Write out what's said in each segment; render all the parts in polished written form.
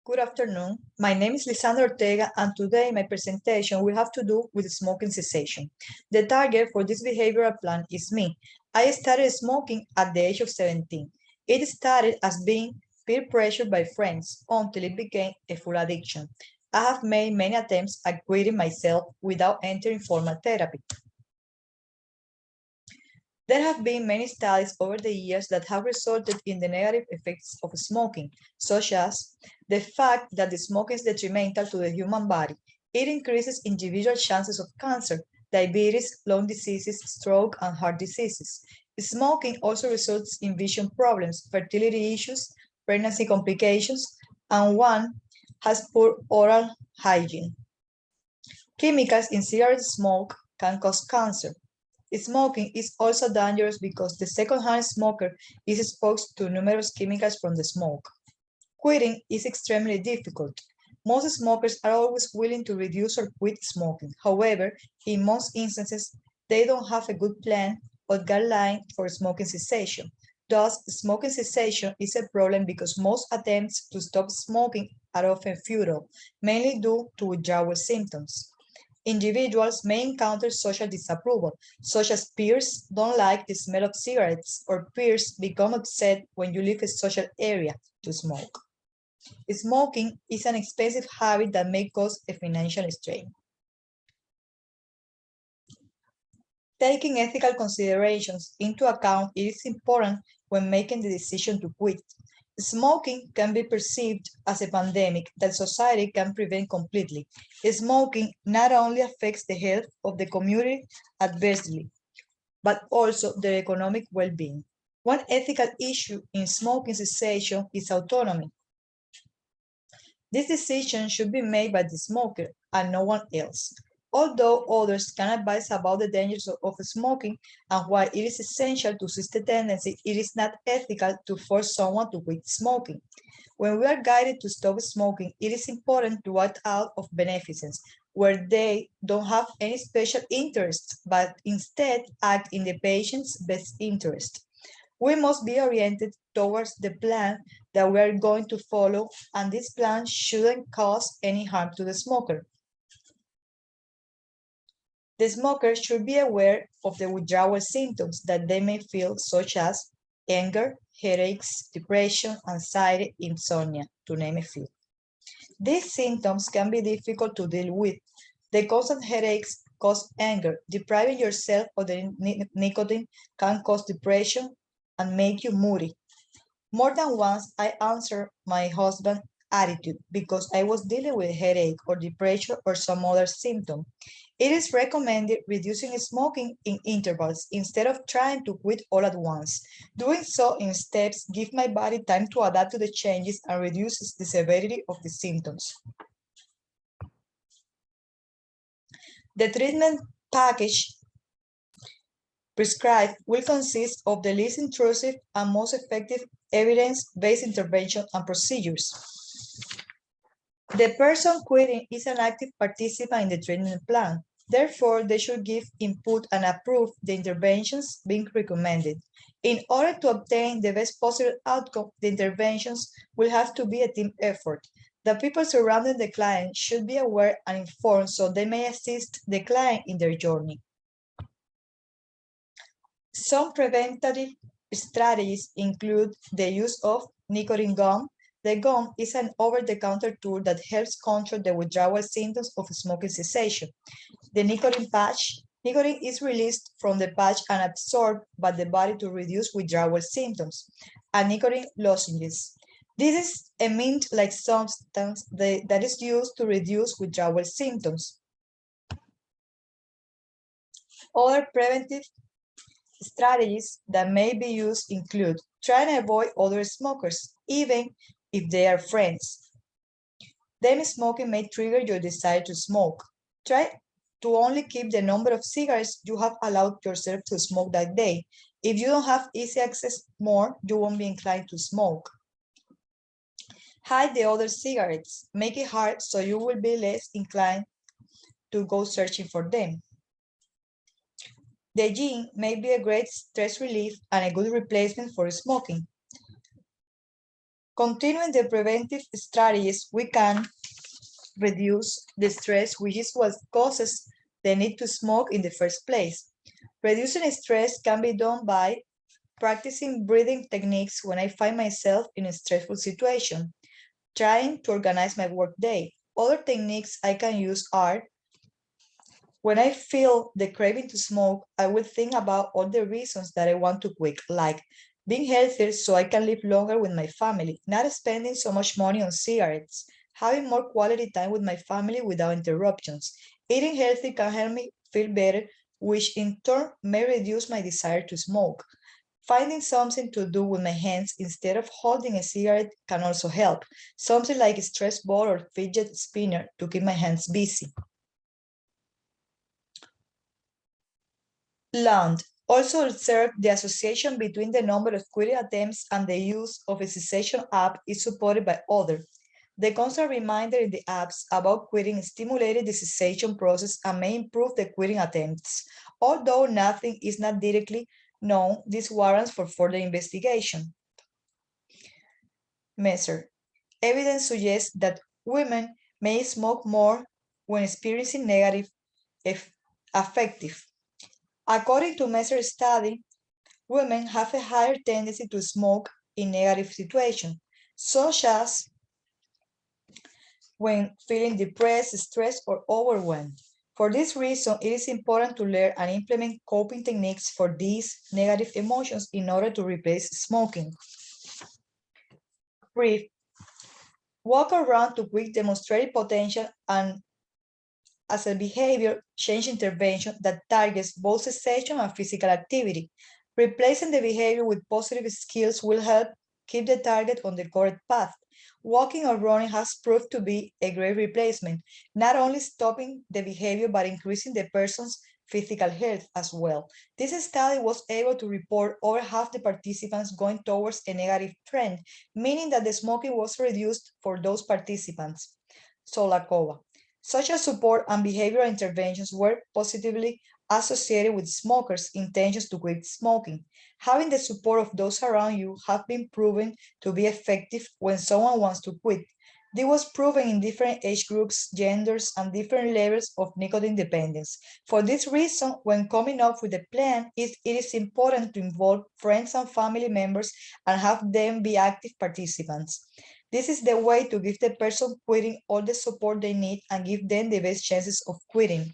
Good afternoon. My name is Lisandra Ortega, and today my presentation will have to do with smoking cessation. The target for this behavioral plan is me. I started smoking at the age of 17. It started as being peer pressured by friends until it became a full addiction. I have made many attempts at quitting myself without entering formal therapy. There have been many studies over the years that have resulted in the negative effects of smoking, such as the fact that the smoking is detrimental to the human body. It increases individual chances of cancer, diabetes, lung diseases, stroke, and heart diseases. Smoking also results in vision problems, fertility issues, pregnancy complications, and one has poor oral hygiene. Chemicals in cigarette smoke can cause cancer. Smoking is also dangerous because the second-hand smoker is exposed to numerous chemicals from the smoke. Quitting is extremely difficult. Most smokers are always willing to reduce or quit smoking. However, in most instances, they don't have a good plan or guideline for smoking cessation. Thus, smoking cessation is a problem because most attempts to stop smoking are often futile, mainly due to withdrawal symptoms. Individuals may encounter social disapproval, such as peers don't like the smell of cigarettes, or peers become upset when you leave a social area to smoke. Smoking is an expensive habit that may cause a financial strain. Taking ethical considerations into account is important when making the decision to quit. Smoking can be perceived as a pandemic that society can prevent completely. Smoking not only affects the health of the community adversely, but also their economic well-being. One ethical issue in smoking cessation is autonomy. This decision should be made by the smoker and no one else. Although others can advise about the dangers of smoking and why it is essential to resist the tendency, it is not ethical to force someone to quit smoking. When we are guided to stop smoking, it is important to act out of beneficence, where they don't have any special interest, but instead act in the patient's best interest. We must be oriented towards the plan that we are going to follow, and this plan shouldn't cause any harm to the smoker. The smoker should be aware of the withdrawal symptoms that they may feel, such as anger, headaches, depression, anxiety, insomnia, to name a few. These symptoms can be difficult to deal with. The constant headaches cause anger. Depriving yourself of the nicotine can cause depression and make you moody. More than once, I answered my husband's attitude because I was dealing with headache or depression or some other symptom. It is recommended reducing smoking in intervals instead of trying to quit all at once. Doing so in steps gives my body time to adapt to the changes and reduces the severity of the symptoms. The treatment package prescribed will consist of the least intrusive and most effective evidence-based intervention and procedures. The person quitting is an active participant in the treatment plan. Therefore, they should give input and approve the interventions being recommended. In order to obtain the best possible outcome, the interventions will have to be a team effort. The people surrounding the client should be aware and informed so they may assist the client in their journey. Some preventative strategies include the use of nicotine gum. The gum is an over-the-counter tool that helps control the withdrawal symptoms of smoking cessation. The nicotine patch. Nicotine is released from the patch and absorbed by the body to reduce withdrawal symptoms. And nicotine lozenges. This is a mint-like substance that is used to reduce withdrawal symptoms. Other preventive strategies that may be used include trying to avoid other smokers, even if they are friends. Them smoking may trigger your desire to smoke. Try to only keep the number of cigarettes you have allowed yourself to smoke that day. If you don't have easy access more, you won't be inclined to smoke. Hide the other cigarettes. Make it hard so you will be less inclined to go searching for them. The gym may be a great stress relief and a good replacement for smoking. Continuing the preventive strategies, we can reduce the stress, which is what causes the need to smoke in the first place. Reducing stress can be done by practicing breathing techniques when I find myself in a stressful situation, trying to organize my workday. Other techniques I can use are when I feel the craving to smoke, I will think about all the reasons that I want to quit, like being healthier so I can live longer with my family, not spending so much money on cigarettes, having more quality time with my family without interruptions. Eating healthy can help me feel better, which in turn may reduce my desire to smoke. Finding something to do with my hands instead of holding a cigarette can also help, something like a stress ball or fidget spinner to keep my hands busy. Lund also observed the association between the number of quitting attempts and the use of a cessation app is supported by others. The constant reminder in the apps about quitting stimulated the cessation process and may improve the quitting attempts. Although nothing is not directly known, this warrants for further investigation. Measure. Evidence suggests that women may smoke more when experiencing negative affective. According to Messer's study, women have a higher tendency to smoke in negative situations, such as when feeling depressed, stressed, or overwhelmed. For this reason, it is important to learn and implement coping techniques for these negative emotions in order to replace smoking. Brief. Walk around to quick demonstrated potential and as a behavior change intervention that targets both cessation and physical activity. Replacing the behavior with positive skills will help keep the target on the correct path. Walking or running has proved to be a great replacement, not only stopping the behavior but increasing the person's physical health as well. This study was able to report over half the participants going towards a negative trend, meaning that the smoking was reduced for those participants. Solakova. Social support and behavioral interventions were positively associated with smokers' intentions to quit smoking. Having the support of those around you have been proven to be effective when someone wants to quit. This was proven in different age groups, genders, and different levels of nicotine dependence. For this reason, when coming up with a plan, it is important to involve friends and family members and have them be active participants. This is the way to give the person quitting all the support they need and give them the best chances of quitting.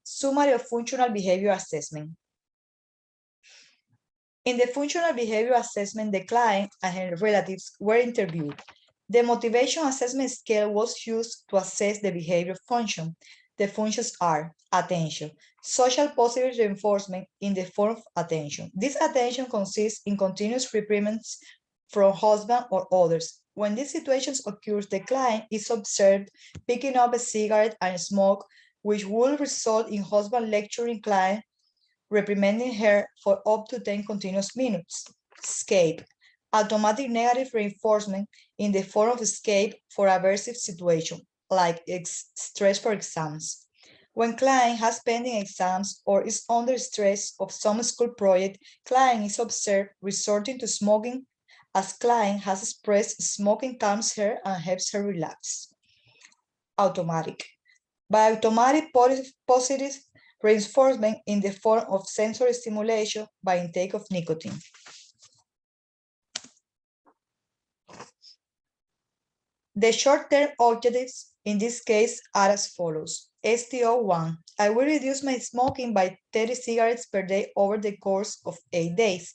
Summary of functional behavior assessment. In the functional behavior assessment, the client and her relatives were interviewed. The motivation assessment scale was used to assess the behavior function. The functions are attention, social positive reinforcement in the form of attention. This attention consists in continuous reprimands from husband or others. When these situations occur, the client is observed picking up a cigarette and smoke, which will result in husband lecturing client, reprimanding her for up to 10 continuous minutes. Escape. Automatic negative reinforcement in the form of escape for aversive situation, like stress for exams. When client has pending exams or is under stress of some school project, client is observed resorting to smoking as client has expressed smoking calms her and helps her relax. Automatic. By automatic positive reinforcement in the form of sensory stimulation by intake of nicotine. The short-term objectives in this case are as follows. STO1, I will reduce my smoking by 30 cigarettes per day over the course of 8 days.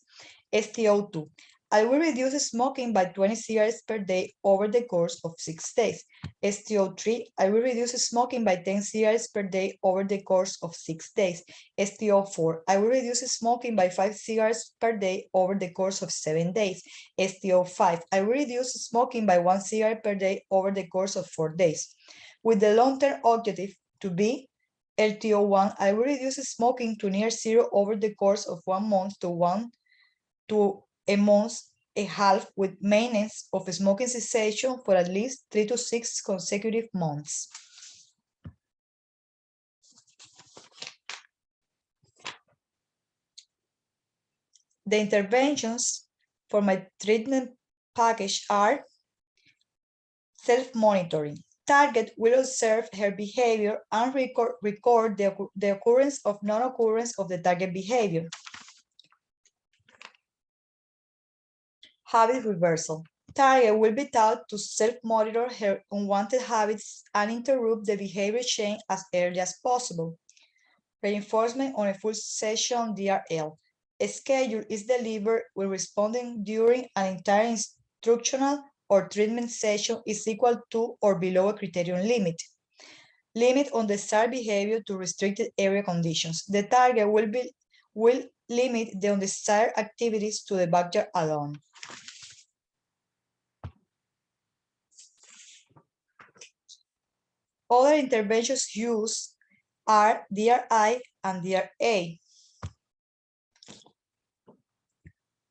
STO2, I will reduce smoking by 20 cigarettes per day over the course of 6 days. STO3, I will reduce smoking by 10 cigarettes per day over the course of 6 days. STO4, I will reduce smoking by 5 cigarettes per day over the course of 7 days. STO5, I will reduce smoking by 1 cigarette per day over the course of 4 days. With the long-term objective to be LTO1, I will reduce smoking to near zero over the course of 1 month to a month and a half with maintenance of smoking cessation for at least 3 to 6 consecutive months. The interventions for my treatment package are self-monitoring. Target will observe her behavior and record the occurrence of non-occurrence of the target behavior. Habit reversal. Target will be taught to self-monitor her unwanted habits and interrupt the behavior change as early as possible. Reinforcement on a full session DRL. A schedule is delivered when responding during an entire instructional or treatment session is equal to or below a criterion limit. Limit on desired behavior to restricted area conditions. The target will limit the undesired activities to the backyard alone. Other interventions used are DRI and DRA.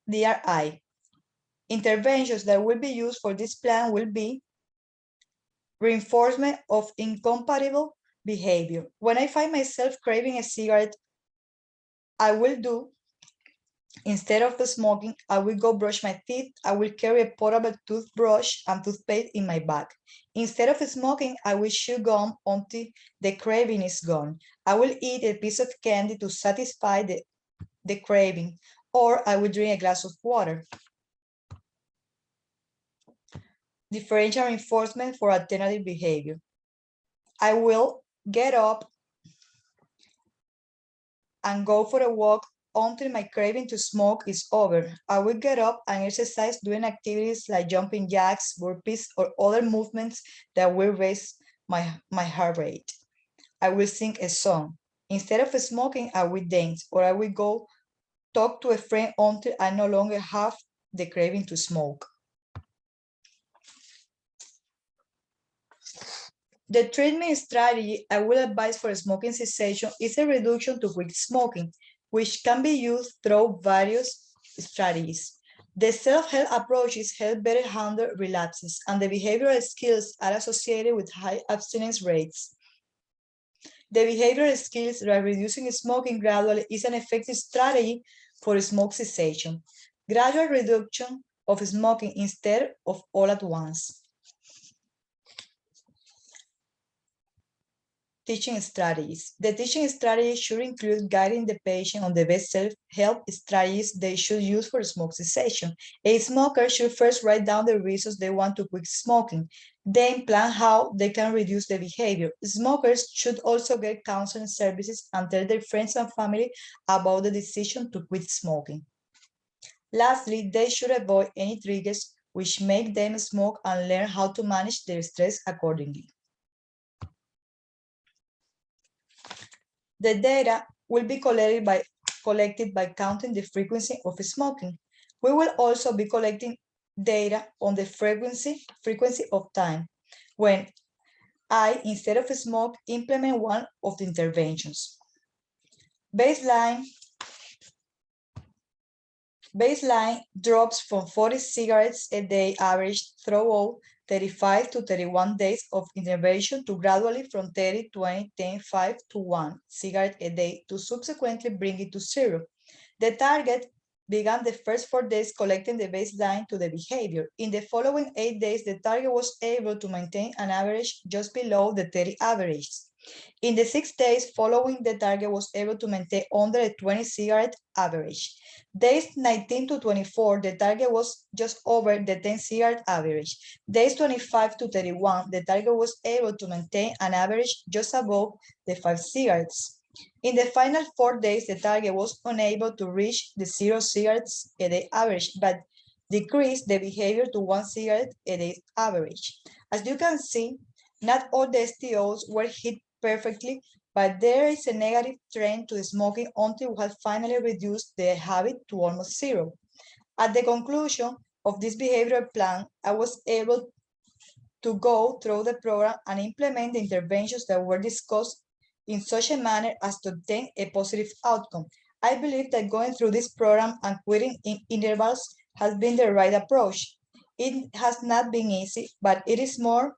DRI. Interventions that will be used for this plan will be reinforcement of incompatible behavior. When I find myself craving a cigarette, I will do, instead of smoking, I will go brush my teeth. I will carry a portable toothbrush and toothpaste in my bag. Instead of smoking, I will chew gum until the craving is gone. I will eat a piece of candy to satisfy the craving, or I will drink a glass of water. Differential reinforcement for alternative behavior. I will get up and go for a walk until my craving to smoke is over. I will get up and exercise doing activities like jumping jacks, burpees, or other movements that will raise my heart rate. I will sing a song. Instead of smoking, I will dance, or I will go talk to a friend until I no longer have the craving to smoke. The treatment strategy I will advise for smoking cessation is a reduction to quit smoking, which can be used through various strategies. The self-help approaches help better handle relapses, and the behavioral skills are associated with high abstinence rates. The behavioral skills like reducing smoking gradually is an effective strategy for smoke cessation. Gradual reduction of smoking instead of all at once. Teaching strategies. The teaching strategy should include guiding the patient on the best self-help strategies they should use for smoke cessation. A smoker should first write down the reasons they want to quit smoking, then plan how they can reduce the behavior. Smokers should also get counseling services and tell their friends and family about the decision to quit smoking. Lastly, they should avoid any triggers which make them smoke and learn how to manage their stress accordingly. The data will be collected by counting the frequency of smoking. We will also be collecting data on the frequency of time when I, instead of smoke, implement one of the interventions. Baseline drops from 40 cigarettes a day average throughout 35 to 31 days of intervention to gradually from 30, 20, 10, 5 to 1 cigarette a day to subsequently bring it to 0. The target began the first 4 days collecting the baseline to the behavior. In the following 8 days, the target was able to maintain an average just below the 30 average. In the 6 days following, the target was able to maintain under a 20 cigarette average. Days 19 to 24, the target was just over the 10 cigarette average. Days 25 to 31, the target was able to maintain an average just above the 5 cigarettes. In the final 4 days, the target was unable to reach the 0 cigarettes a day average, but decreased the behavior to 1 cigarette a day average. As you can see, not all the STOs were hit perfectly, but there is a negative trend to smoking until we have finally reduced the habit to almost 0. At the conclusion of this behavioral plan, I was able to go through the program and implement the interventions that were discussed in such a manner as to obtain a positive outcome. I believe that going through this program and quitting in intervals has been the right approach. It has not been easy, but it is more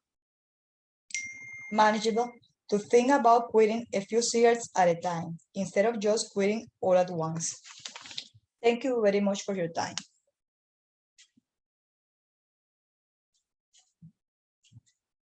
manageable to think about quitting a few cigarettes at a time instead of just quitting all at once. Thank you very much for your time.